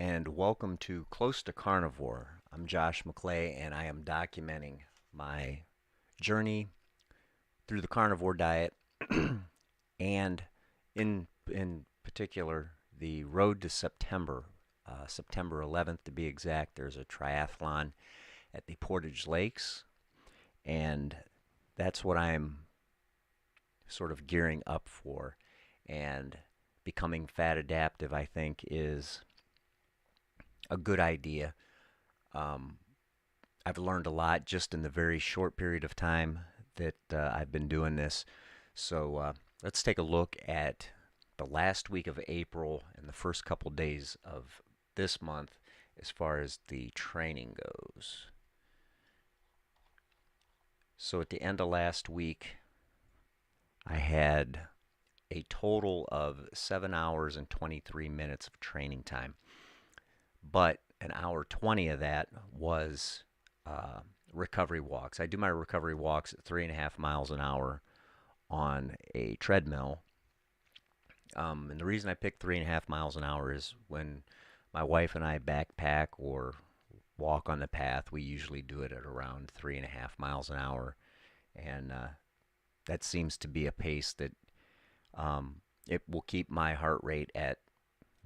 and welcome to Close to Carnivore. I'm Josh McClay, and I am documenting my journey through the carnivore diet, and in particular, the road to September, September 11th to be exact. There's a triathlon at the Portage Lakes, and that's what I'm sort of gearing up for. And becoming fat adaptive, I think, is a good idea. Um, I've learned a lot just in the very short period of time that I've been doing this. So let's take a look at the last week of April and the first couple days of this month as far as the training goes. So at the end of last week, I had a total of 7 hours and 23 minutes of training time. But an hour 20 of that was recovery walks. I do my recovery walks at 3.5 miles an hour on a treadmill. And the reason I picked 3.5 miles an hour is when my wife and I backpack or walk on the path, we usually do it at around 3.5 miles an hour. And that seems to be a pace that it will keep my heart rate at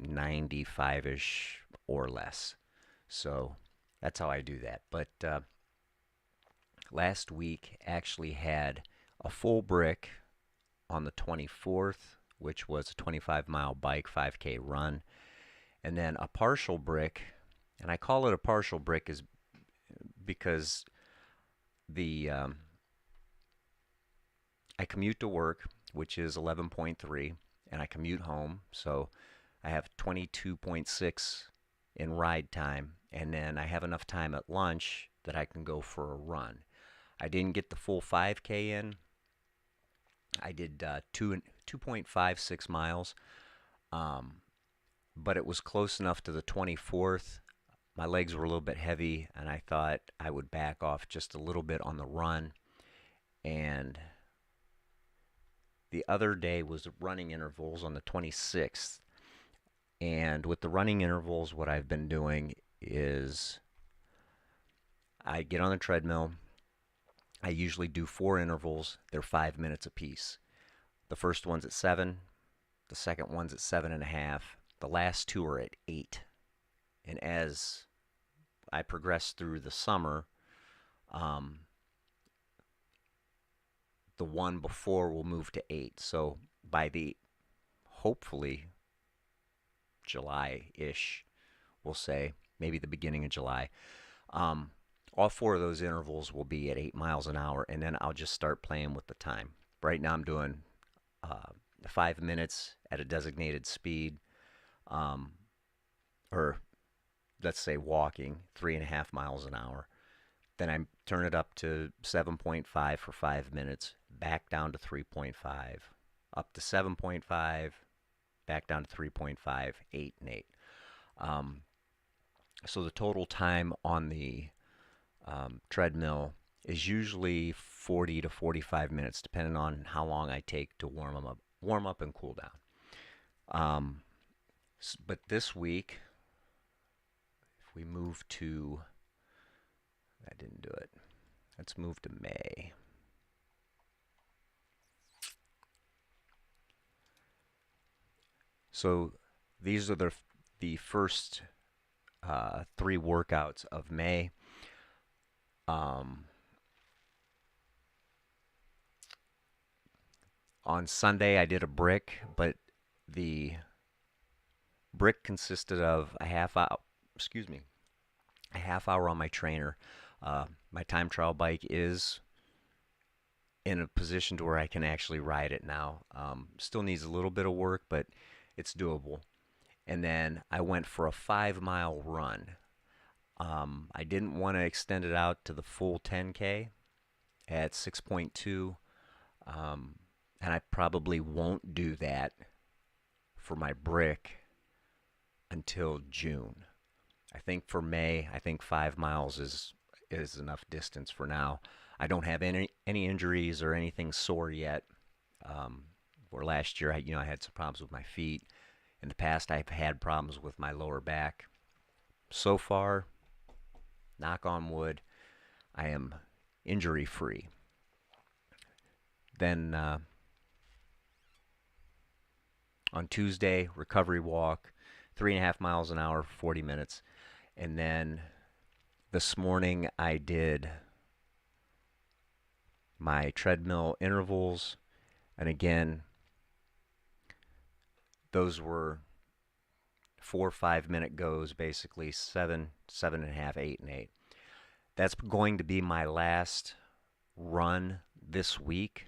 95-ish or less. So that's how I do that. But last week actually had a full brick on the 24th, which was a 25-mile bike 5K run, and then a partial brick. And I call it a partial brick is because the I commute to work, which is 11.3, and I commute home, so I have 22.6 in ride time, and then I have enough time at lunch that I can go for a run. I didn't get the full 5K in. I did 2.56 miles, but it was close enough to the 24th. My legs were a little bit heavy, and I thought I would back off just a little bit on the run. And the other day was running intervals on the 26th. And with the running intervals, what I've been doing is I get on the treadmill. I usually do 4 intervals. They're 5 minutes apiece. The first one's at 7. The second one's at 7.5. The last 2 are at 8. And as I progress through the summer, the one before will move to 8. So by the hopefully July-ish, we'll say, maybe the beginning of July, all 4 of those intervals will be at 8 miles an hour, and then I'll just start playing with the time. Right now I'm doing 5 minutes at a designated speed, or let's say walking 3.5 miles an hour. Then I turn it up to 7.5 for 5 minutes, back down to 3.5, up to 7.5, back down to 3.5, 8 and 8. So the total time on the treadmill is usually 40 to 45 minutes, depending on how long I take to warm up and cool down. But this week, if we move to, I didn't do it. Let's move to May. So these are the first 3 workouts of May. On Sunday I did a brick, but the brick consisted of a half hour on my trainer. My time trial bike is in a position to where I can actually ride it now. Still needs a little bit of work, but it's doable. And then I went for a 5-mile run. I didn't want to extend it out to the full 10K at 6.2, and I probably won't do that for my brick until June. I think for May, I think 5 miles is enough distance for now. I don't have any injuries or anything sore yet. Where last year I had some problems with my feet. In the past, I've had problems with my lower back. so far, knock on wood, I am injury free. Then on Tuesday, recovery walk, 3.5 miles an hour, 40 minutes. And then this morning, I did my treadmill intervals. And again, those were 4 5 minute goes, basically 7, 7.5, 8, and 8. That's going to be my last run this week.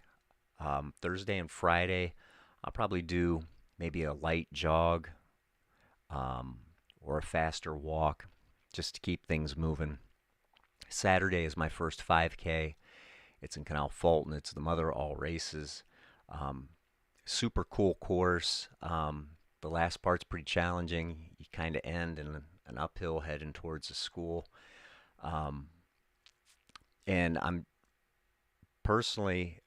Thursday and Friday, I'll probably do maybe a light jog um, or a faster walk just to keep things moving. Saturday is my first 5K. It's in Canal Fulton. It's the mother of all races. Um, Super cool course. The last part's pretty challenging. You kind of end in an uphill heading towards the school. Um, and I'm personally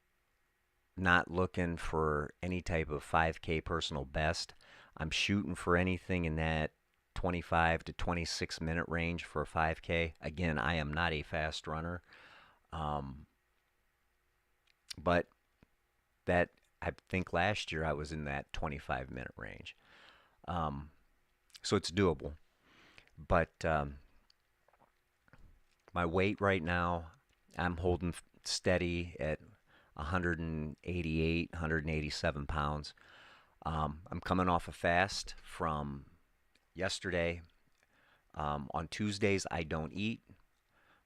not looking for any type of 5K personal best. I'm shooting for anything in that 25 to 26 minute range for a 5K. Again, I am not a fast runner, um, but that I think last year I was in that 25-minute range. Um, so it's doable. But my weight right now, I'm holding steady at 188, 187 pounds. I'm coming off a fast from yesterday. On Tuesdays, I don't eat.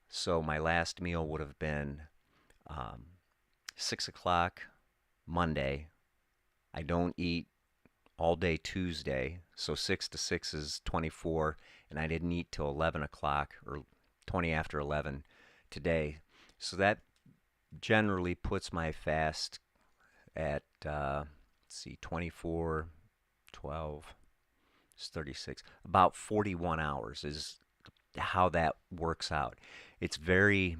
So my last meal would have been um, 6 o'clock Monday. I don't eat all day Tuesday. So 6 to 6 is 24. And I didn't eat till 11 o'clock or 20 after 11 today. So that generally puts my fast at, let's see, 24, 12, it's 36. About 41 hours is how that works out. It's very,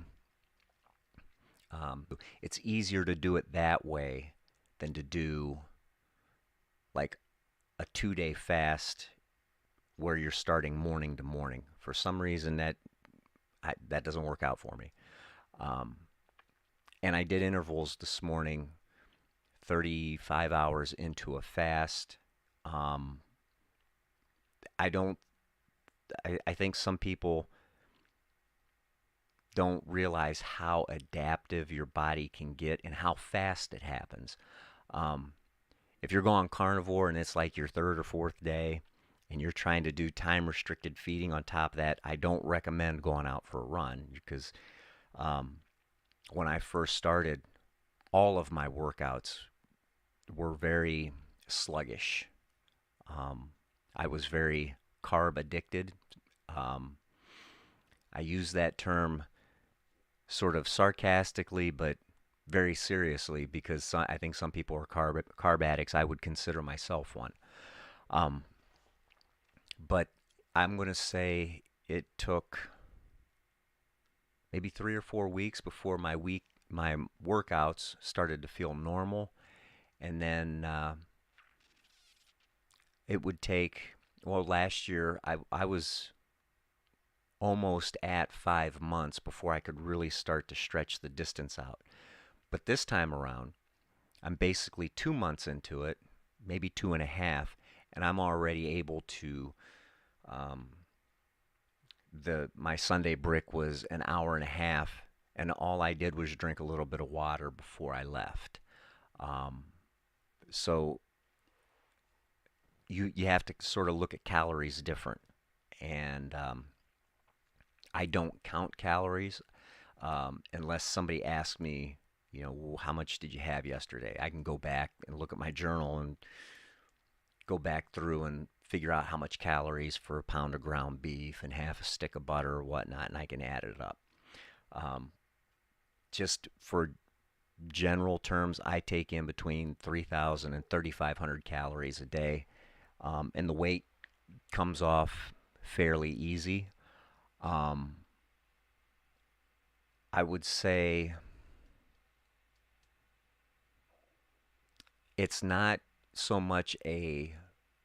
it's easier to do it that way than to do like a 2 day fast where you're starting morning to morning. For some reason, that doesn't work out for me. Um, and I did intervals this morning, 35 hours into a fast. Um, I don't. I think some people don't realize how adaptive your body can get and how fast it happens. Um, if you're going carnivore and it's like your third or fourth day and you're trying to do time restricted feeding on top of that, I don't recommend going out for a run because um, when I first started, all of my workouts were very sluggish. Um, I was very carb addicted. Um, I use that term sort of sarcastically, but very seriously because I think some people are carb addicts. I would consider myself one. Um, but I'm going to say it took maybe 3 or 4 weeks before my workouts started to feel normal, and then it would take. Well, last year I was almost at 5 months before I could really start to stretch the distance out. But this time around, I'm basically 2 months into it, maybe 2.5, and I'm already able to. Um, my Sunday brick was an hour and a half, and all I did was drink a little bit of water before I left. Um, so you have to sort of look at calories different, and I don't count calories unless somebody asks me, well, how much did you have yesterday? I can go back and look at my journal and go back through and figure out how much calories for a pound of ground beef and half a stick of butter or whatnot, and I can add it up. Um, just for general terms, I take in between 3,000 and 3,500 calories a day, and the weight comes off fairly easy. Um, I would say it's not so much a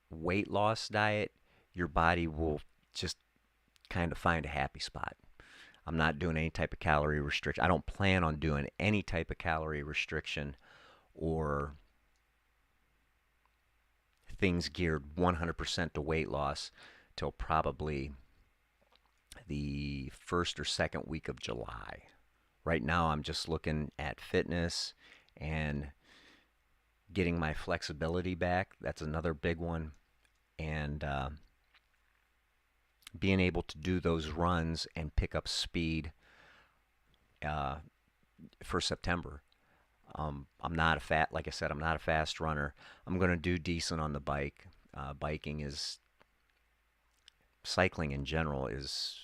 weight loss diet. Your body will just kind of find a happy spot. I'm not doing any type of calorie restriction. I don't plan on doing any type of calorie restriction or things geared 100% to weight loss till probably the first or second week of July. Right now, I'm just looking at fitness and getting my flexibility back. That's another big one. And being able to do those runs and pick up speed uh, for September. I'm not like I said, I'm not a fast runner. I'm going to do decent on the bike. Cycling in general is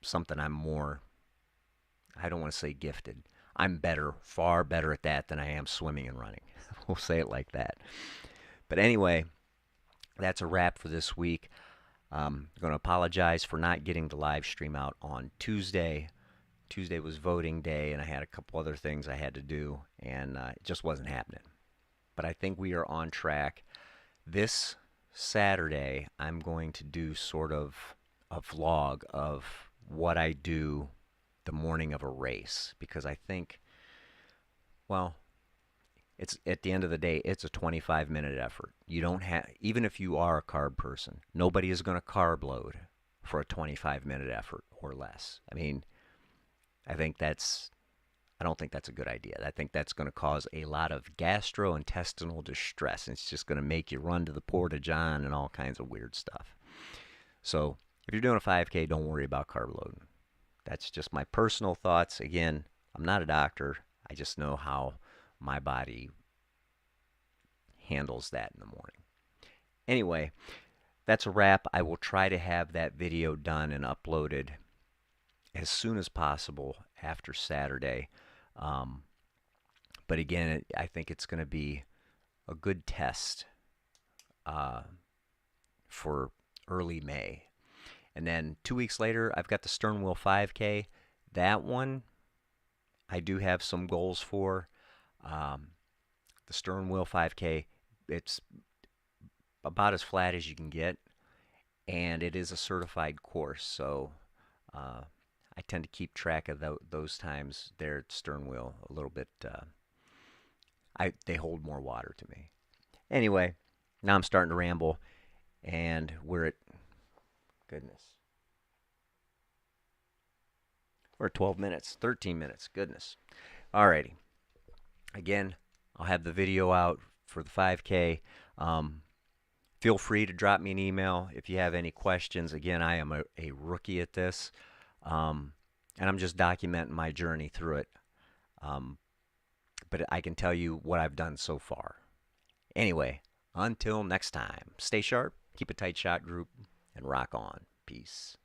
something I'm more, I don't want to say gifted. I'm better, far better at that than I am swimming and running. We'll say it like that. But anyway, that's a wrap for this week. I'm going to apologize for not getting the live stream out on Tuesday. Tuesday was voting day, and I had a couple other things I had to do, and it just wasn't happening. But I think we are on track. This Saturday, I'm going to do sort of a vlog of what I do the morning of a race, because I think, well, it's at the end of the day, it's a 25-minute effort. You don't have, even if you are a carb person, nobody is going to carb load for a 25-minute effort or less. I mean, I don't think that's a good idea. I think that's going to cause a lot of gastrointestinal distress. It's just going to make you run to the Porta John and all kinds of weird stuff. So if you're doing a 5K, don't worry about carb loading. That's just my personal thoughts. Again, I'm not a doctor. I just know how my body handles that in the morning. Anyway, that's a wrap. I will try to have that video done and uploaded as soon as possible after Saturday. But again, I think it's going to be a good test for early May. And then 2 weeks later, I've got the Sternwheel 5K. That one, I do have some goals for. The Sternwheel 5K, it's about as flat as you can get, and it is a certified course, so I tend to keep track of those times there at Sternwheel a little bit. They hold more water to me. Anyway, now I'm starting to ramble, and we're at, goodness, we're at 12 minutes, 13 minutes, goodness. Alrighty. Again, I'll have the video out for the 5K. Feel free to drop me an email if you have any questions. Again, I am a rookie at this, and I'm just documenting my journey through it. But I can tell you what I've done so far. Anyway, until next time, stay sharp, keep a tight shot group, and rock on. Peace.